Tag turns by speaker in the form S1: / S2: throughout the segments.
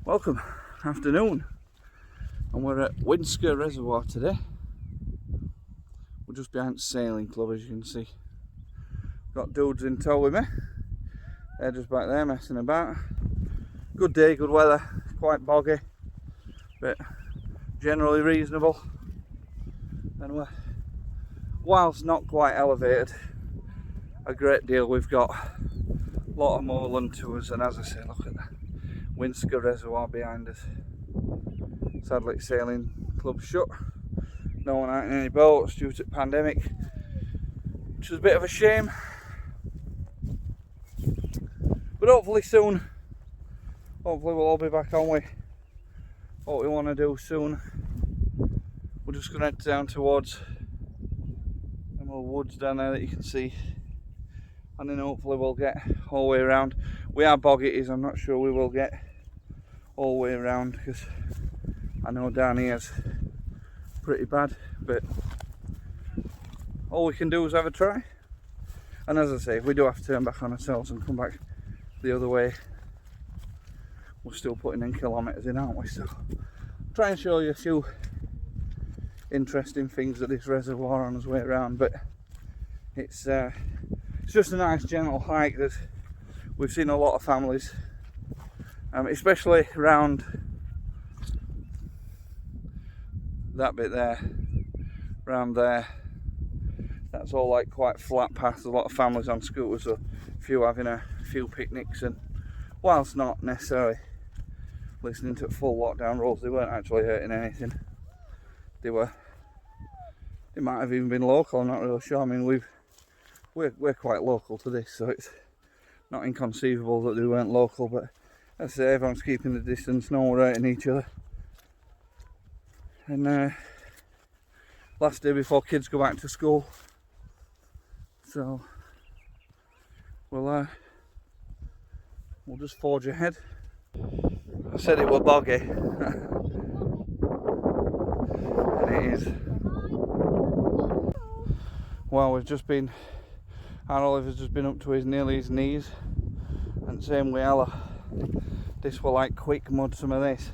S1: Welcome, afternoon, and we're at Winscar Reservoir today. We're just behind Sailing Club, as you can see. Got dudes in tow with me. They're just back there messing about. Good day, good weather, quite boggy, but generally reasonable. And we're, whilst not quite elevated a great deal, we've got a lot of moorland to us, and as I say, look at that Winscar Reservoir behind us. Sadly, Sailing Club shut. No one out in any boats due to the pandemic, which is a bit of a shame. But hopefully soon, hopefully we'll all be back on with what we want to do soon. We're just going to head down towards them little woods down there that you can see, and then hopefully we'll get all the way around. We are boggy, I'm not sure we will get all the way around, because I know down here's pretty bad, but all we can do is have a try. And as I say, if we do have to turn back on ourselves and come back the other way, we're still putting in kilometres in, aren't we? So I'll try and show you a few interesting things at this reservoir on his way around, but it's just a nice gentle hike that we've seen a lot of families, especially around that bit there, around there. That's all like quite flat paths, a lot of families on scooters, so a few having a few picnics, and whilst not necessarily listening to full lockdown rules, they weren't actually hurting anything. They might have even been local, I'm not really sure. I mean, we're quite local to this, so it's not inconceivable that they weren't local, but as I say, everyone's keeping the distance, no one hurting each other. And last day before kids go back to school, so we'll just forge ahead. I said it were boggy, and it is. Well, our Oliver's just been up to nearly his knees, and same with Ella. This were like quick mud, some of this,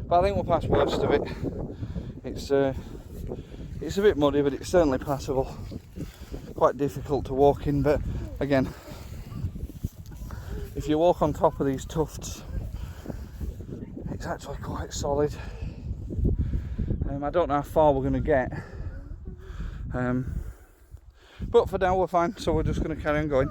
S1: but I think we'll pass worst of it. It's a bit muddy, but it's certainly passable. Quite difficult to walk in, but again, if you walk on top of these tufts, it's actually quite solid. I don't know how far we're going to get, but for now we're fine, so we're just going to carry on going.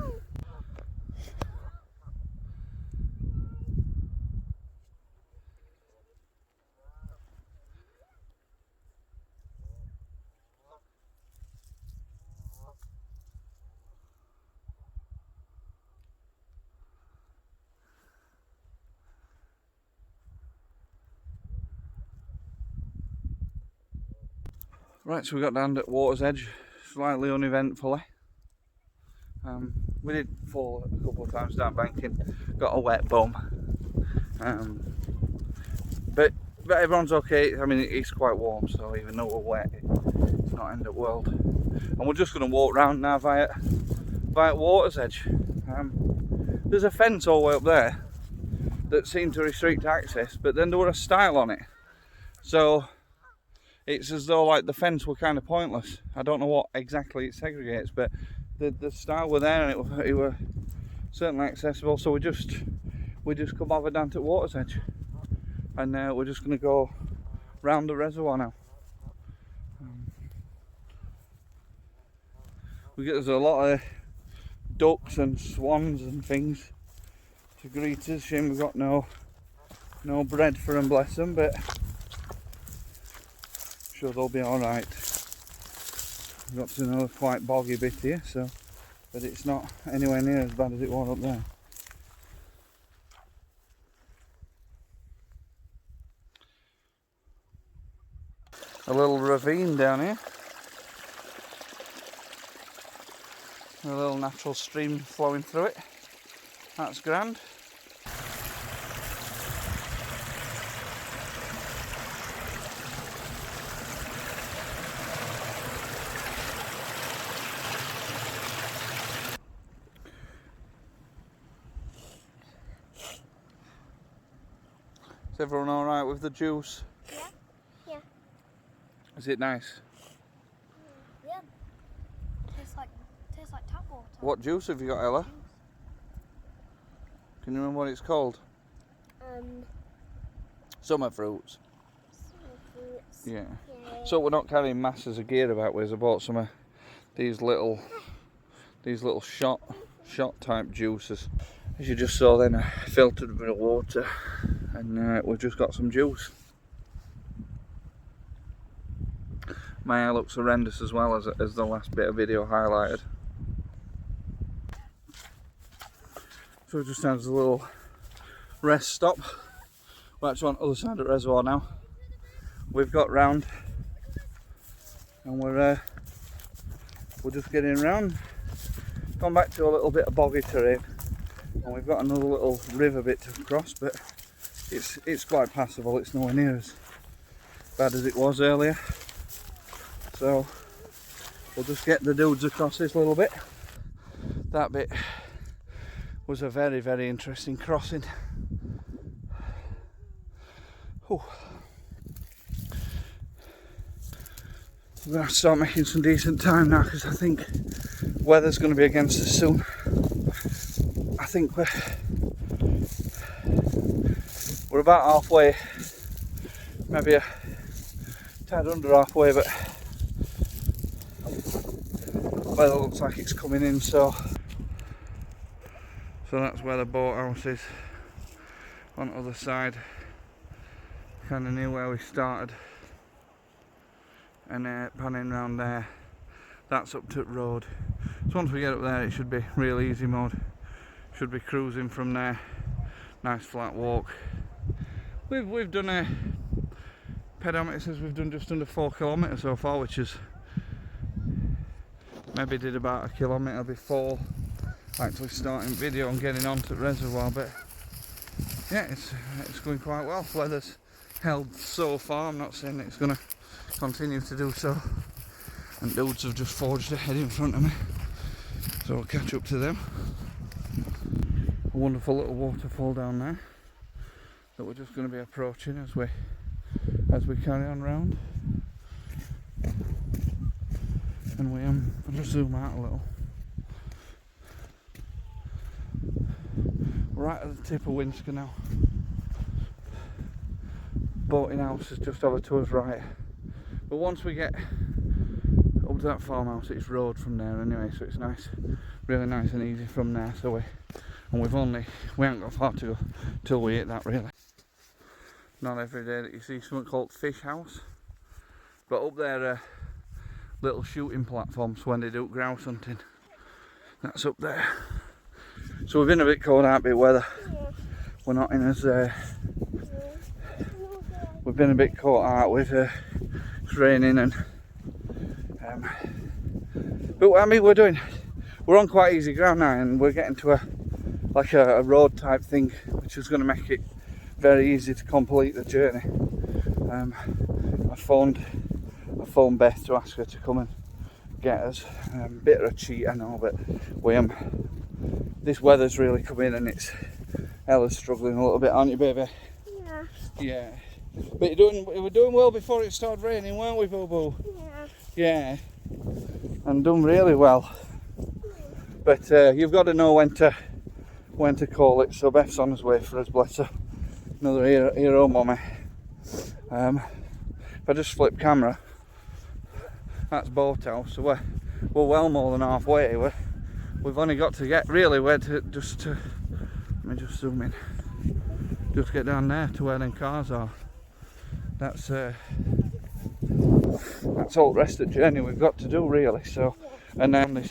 S1: Right, so we got down at water's edge, slightly uneventfully. We did fall a couple of times down banking, got a wet bum, but everyone's okay. I mean, it's quite warm, so even though we're wet, it's not end of world. And we're just going to walk round now via water's edge. There's a fence all the way up there that seemed to restrict access, but then there were a stile on it, so it's as though like the fence were kind of pointless. I don't know what exactly it segregates, but the stile were there, and it were certainly accessible. So we just come over down to water's edge, and we're just going to go round the reservoir now. There's a lot of ducks and swans and things to greet us. Shame we've got no bread for them, bless them, but sure they'll be alright. We've got to another quite boggy bit here, so, but it's not anywhere near as bad as it was up there. A little ravine down here. A little natural stream flowing through it. That's grand. Is everyone alright with the juice?
S2: Yeah. Yeah.
S1: Is it nice?
S2: Yeah. Tastes like tap water.
S1: What juice have you got, Ella? Can you remember what it's called? Summer fruits.
S2: Summer fruits.
S1: Yeah.
S2: Yeah.
S1: So we're not carrying masses of gear about with us. I bought some of these little shot type juices. As you just saw then, I filtered a bit of water and we've just got some juice. My hair looks horrendous as well as the last bit of video highlighted. So we just had a little rest stop. We're actually on the other side of the reservoir now. We've got round and we're just getting round. Gone back to a little bit of boggy terrain and we've got another little river bit to cross, but it's quite passable. It's nowhere near as bad as it was earlier. So we'll just get the dudes across this little bit. That bit was a very, very interesting crossing. Whew. We're going to have to start making some decent time now because I think weather's going to be against us soon. I think we're about halfway, maybe a tad under halfway, but weather looks like it's coming in, so that's where the boathouse is, on the other side, kind of near where we started. And panning round there, that's up to the road. So once we get up there it should be real easy mode. Should be cruising from there. Nice flat walk. We've done a pedometer says we've done just under 4 kilometres so far, which is maybe did about 1 kilometre before actually starting video and getting onto the reservoir, but yeah, it's going quite well. Weather's held so far. I'm not saying it's gonna continue to do so, and dudes have just forged ahead in front of me, so I'll catch up to them. A wonderful little waterfall down there that we're just going to be approaching as we carry on round, and I'll just zoom out a little. Right at the tip of Winscar now. Boating house is just over to us right. But once we get up to that farmhouse, it's road from there anyway, so it's nice, really nice and easy from there. So we haven't got far to go till we hit that really. Not every day that you see something called fish house, but up there are little shooting platforms when they do grouse hunting. That's up there. So we've been a bit cold out, bit weather. We're not in as we've been a bit caught out with it's raining and but I mean we're on quite easy ground now, and we're getting to a road type thing, which is going to make it very easy to complete the journey. I phoned Beth to ask her to come and get us. Bit of a cheat, I know, but this weather's really come in and Ella's struggling a little bit, aren't you, baby?
S2: Yeah.
S1: Yeah. But we were doing well before it started raining, weren't we, Boo Boo?
S2: Yeah.
S1: Yeah. And done really well. But you've got to know when to call it. So Beth's on his way for us, bless her. Another hero mommy. If I just flip camera, that's boathouse. So we're well more than halfway. We've only got to get really where to let me just zoom in. Just get down there to where them cars are. That's all the rest of the journey we've got to do really. So, and then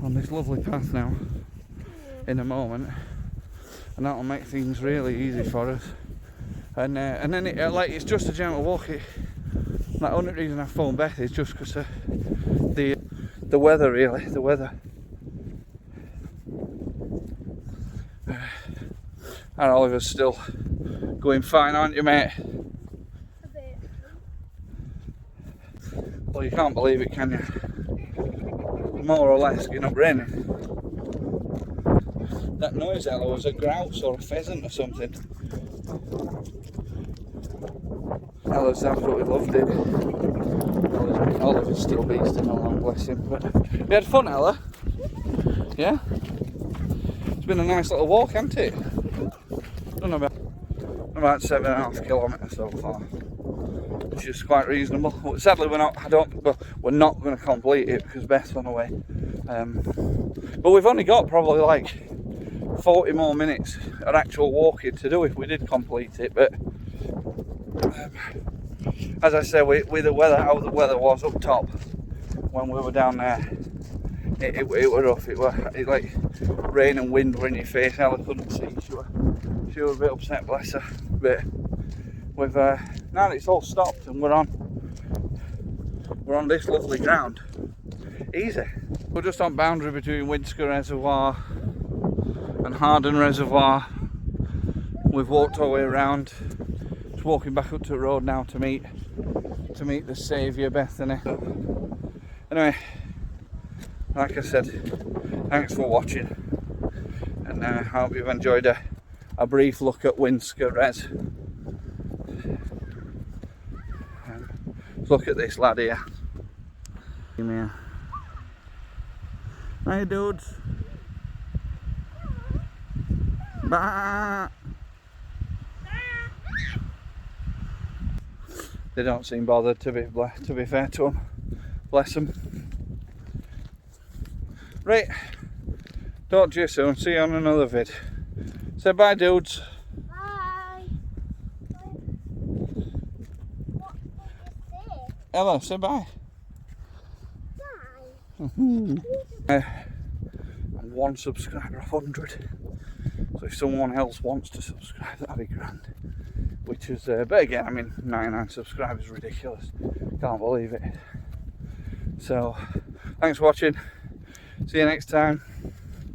S1: on this lovely path now in a moment, and that'll make things really easy for us. And then it's just a gentle walk. The only reason I phoned Beth is just because the weather really, the weather. And Oliver's still going fine, aren't you, mate?
S2: A bit.
S1: Well, you can't believe it, can you? More or less, getting up raining. That noise, Ella, was a grouse or a pheasant or something. Ella's absolutely loved it. Oliver's still beasting along, bless him. But we had fun, Ella. Yeah? It's been a nice little walk, hasn't it? Done about 7.5 kilometres so far, which is quite reasonable. Sadly, we're not going to complete it because Beth's on the way. But we've only got probably like 40 more minutes of actual walking to do if we did complete it. But as I say, with the weather, how the weather was up top when we were down there, it were rough. It like rain and wind were in your face. Ella couldn't see. She was a bit upset, bless her. But with now that it's all stopped and we're on this lovely ground, easy. We're just on boundary between Winscar Reservoir and Harden Reservoir. We've walked our way around. Just walking back up to the road now to meet the saviour Bethany. Anyway, like I said, thanks for watching, and I hope you've enjoyed a brief look at Winscar Res. Look at this lad here. Come here. Hi dudes. Bah. They don't seem bothered, to be fair to them. Bless them. Right, talk to you soon. See you on another vid. Say bye, dudes.
S2: Bye. What did you say?
S1: Ella, say bye.
S2: Bye.
S1: I'm 1 subscriber off 100. So if someone else wants to subscribe, that'd be grand. Which is, but again, I mean, 99 subscribers is ridiculous. Can't believe it. So, thanks for watching. See you next time.